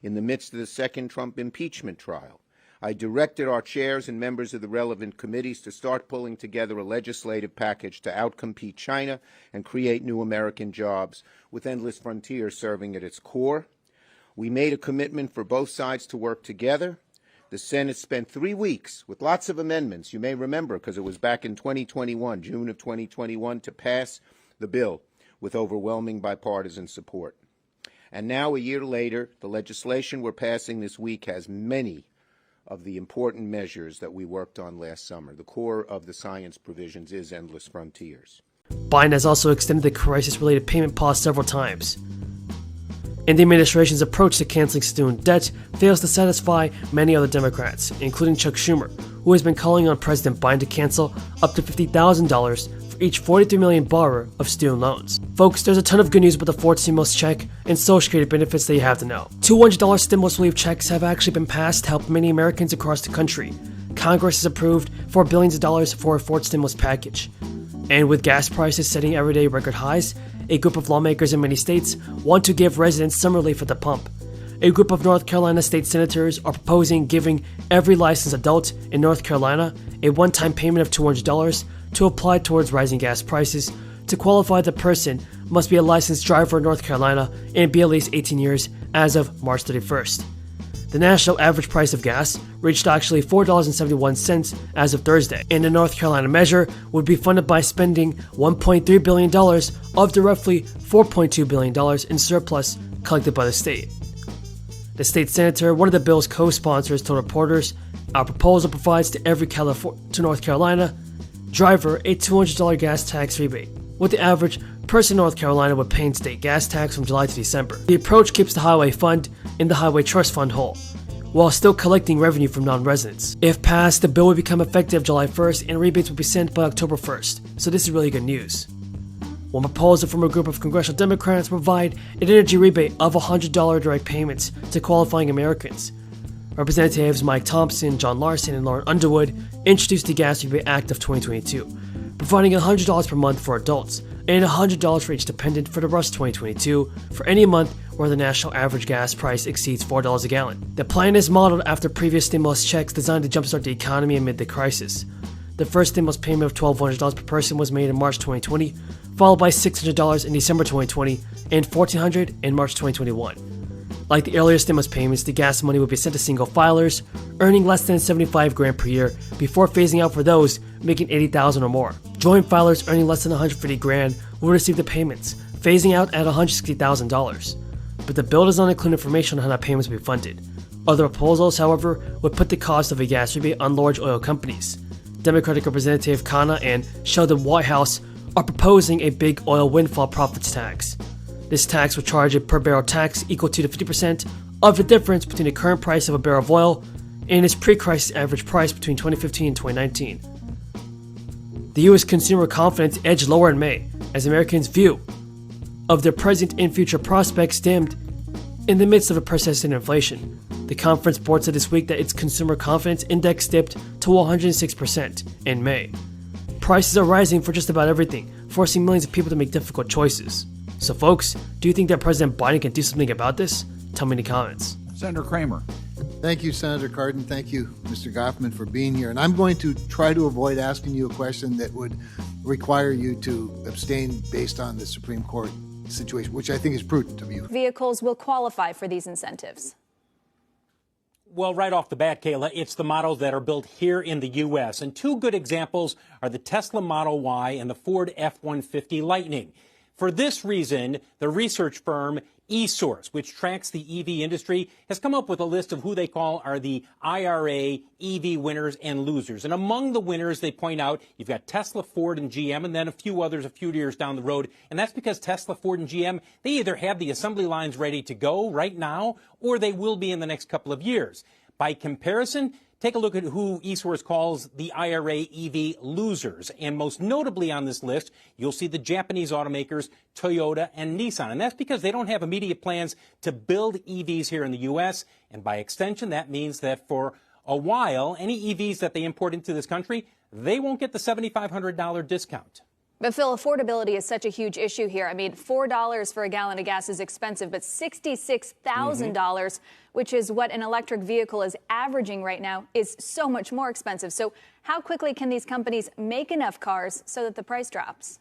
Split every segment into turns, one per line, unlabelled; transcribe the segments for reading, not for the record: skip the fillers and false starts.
in the midst of the second Trump impeachment trial. I directed our chairs and members of the relevant committees to start pulling together a legislative package to outcompete China and create new American jobs, with Endless Frontier serving at its core. We made a commitment for both sides to work together. The Senate spent 3 weeks with lots of amendments, you may remember, because it was back in 2021, June of 2021, to pass the bill with overwhelming bipartisan support. And now, a year later, the legislation we're passing this week has many of the important measures that we worked on last summer. The core of the science provisions is Endless Frontiers.
Biden has also extended the crisis-related payment pause several times. And the administration's approach to canceling student debt fails to satisfy many other Democrats, including Chuck Schumer, who has been calling on President Biden to cancel up to $50,000 for each $43 million borrower of student loans. Folks, there's a ton of good news about the fourth stimulus check and Social Security benefits that you have to know. $200 stimulus relief checks have actually been passed to help many Americans across the country. Congress has approved $4 billion for a fourth stimulus package. And with gas prices setting everyday record highs, a group of lawmakers in many states want to give residents some relief at the pump. A group of North Carolina state senators are proposing giving every licensed adult in North Carolina a one-time payment of $200 to apply towards rising gas prices. To qualify, the person must be a licensed driver in North Carolina and be at least 18 years as of March 31st. The national average price of gas reached actually $4.71 as of Thursday, and the North Carolina measure would be funded by spending $1.3 billion of the roughly $4.2 billion in surplus collected by the state. The state senator, one of the bill's co-sponsors, told reporters, "Our proposal provides to every North Carolina driver a $200 gas tax rebate, with the average person in North Carolina would pay in state gas tax from July to December. The approach keeps the highway fund and the highway trust fund whole, while still collecting revenue from non-residents. If passed, the bill would become effective July 1st and rebates would be sent by October 1st, so this is really good news. One proposal from a group of congressional Democrats provide an energy rebate of $100 direct payments to qualifying Americans. Representatives Mike Thompson, John Larson, and Lauren Underwood introduced the Gas Rebate Act of 2022, providing $100 per month for adults and $100 for each dependent for the rest of 2022 for any month where the national average gas price exceeds $4 a gallon. The plan is modeled after previous stimulus checks designed to jumpstart the economy amid the crisis. The first stimulus payment of $1,200 per person was made in March 2020, followed by $600 in December 2020 and $1,400 in March 2021. Like the earlier stimulus payments, the gas money would be sent to single filers earning less than $75,000 per year before phasing out for those making $80,000 or more. Joint filers earning less than $150,000 will receive the payments, phasing out at $160,000. But the bill does not include information on how that payments will be funded. Other proposals, however, would put the cost of a gas rebate on large oil companies. Democratic Representative Khanna and Sheldon Whitehouse are proposing a big oil windfall profits tax. This tax will charge a per barrel tax equal to the 50% of the difference between the current price of a barrel of oil and its pre-crisis average price between 2015 and 2019. The U.S. consumer confidence edged lower in May as Americans' view of their present and future prospects dimmed in the midst of a persistent inflation. The conference board said this week that its consumer confidence index dipped to 106% in May. Prices are rising for just about everything, forcing millions of people to make difficult choices. So folks, do you think that President Biden can do something about this? Tell me in the comments.
Senator Kramer.
Thank you, Senator Cardin. Thank you, Mr. Goffman, for being here. And I'm going to try to avoid asking you a question that would require you to abstain based on the Supreme Court situation, which I think is prudent of you.
Vehicles will qualify for these incentives.
Well, right off the bat, Kayla, it's the models that are built here in the U.S. And two good examples are the Tesla Model Y and the Ford F-150 Lightning. For this reason, the research firm eSource, which tracks the EV industry, has come up with a list of who they call are the IRA EV winners and losers. And among the winners, they point out, you've got Tesla, Ford, and GM, and then a few others a few years down the road. And that's because Tesla, Ford, and GM, they either have the assembly lines ready to go right now, or they will be in the next couple of years. By comparison, take a look at who eSource calls the IRA EV losers. And most notably on this list, you'll see the Japanese automakers Toyota and Nissan. And that's because they don't have immediate plans to build EVs here in the U.S. And by extension, that means that for a while, any EVs that they import into this country, they won't get the $7,500 discount.
But Phil, affordability is such a huge issue here. I mean, $4 for a gallon of gas is expensive, but $66,000, which is what an electric vehicle is averaging right now, is so much more expensive. So how quickly can these companies make enough cars so that the price drops?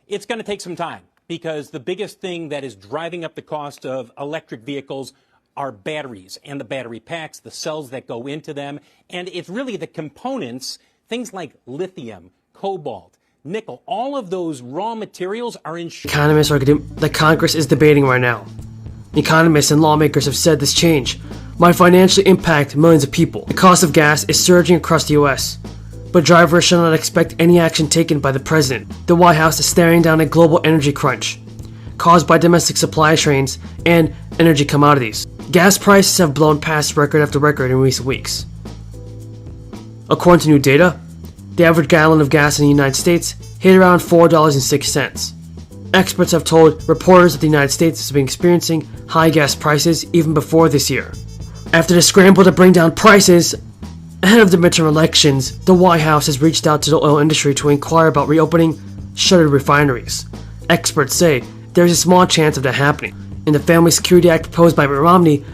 It's going to take some time, because the biggest thing that is driving up the cost of electric vehicles are batteries and the battery packs, the cells that go into them. And it's really the components, things like lithium, cobalt, nickel, all of those raw materials are in
Economists are that Congress is debating right now. Economists and lawmakers have said this change might financially impact millions of people. The cost of gas is surging across the U.S., but drivers should not expect any action taken by the president. The White House is staring down a global energy crunch caused by domestic supply chains and energy commodities. Gas prices have blown past record after record in recent weeks. According to new data, the average gallon of gas in the United States hit around $4.06. Experts have told reporters that the United States has been experiencing high gas prices even before this year. After the scramble to bring down prices ahead of the midterm elections, the White House has reached out to the oil industry to inquire about reopening shuttered refineries. Experts say there is a small chance of that happening, and the Family Security Act proposed by Mitt Romney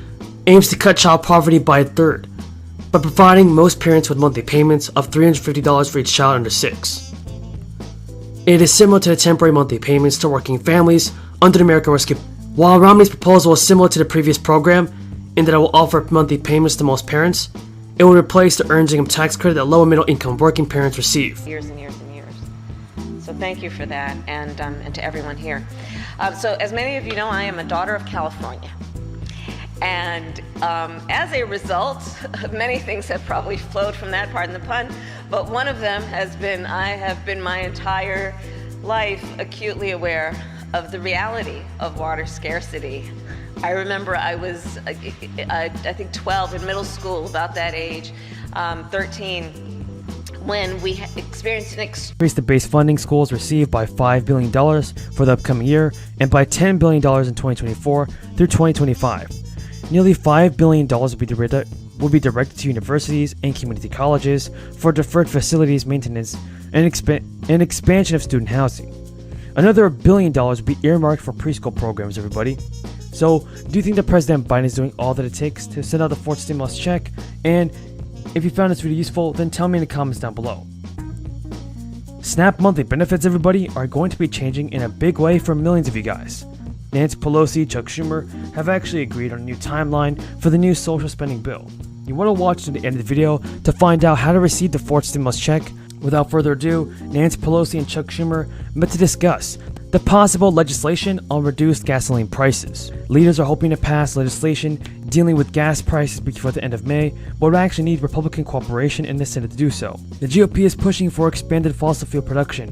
aims to cut child poverty by a third, by providing most parents with monthly payments of $350 for each child under 6. It is similar to the temporary monthly payments to working families under the American Rescue. While Romney's proposal is similar to the previous program in that it will offer monthly payments to most parents, it will replace the earned income tax credit that low and middle income working parents receive.
Years and years and years. So thank you for that, and to everyone here. So as many of you know, I am a daughter of California. And as a result, many things have probably flowed from that, pardon the pun, but one of them has been, I have been my entire life acutely aware of the reality of water scarcity. I remember I was, I think 12 in middle school, about that age, 13, when we experienced an
increase the base funding schools receive by $5 billion for the upcoming year and by $10 billion in 2024 through 2025. Nearly $5 billion will be directed to universities and community colleges for deferred facilities maintenance and expansion of student housing. Another $1 billion will be earmarked for preschool programs, everybody. So, do you think that President Biden is doing all that it takes to send out the fourth stimulus check? And if you found this video useful, then tell me in the comments down below. SNAP monthly benefits, everybody, are going to be changing in a big way for millions of you guys. Nancy Pelosi, Chuck Schumer have actually agreed on a new timeline for the new social spending bill. You want to watch to the end of the video to find out how to receive the fourth stimulus check. Without further ado, Nancy Pelosi and Chuck Schumer met to discuss the possible legislation on reduced gasoline prices. Leaders are hoping to pass legislation dealing with gas prices before the end of May, but would actually need Republican cooperation in the Senate to do so. The GOP is pushing for expanded fossil fuel production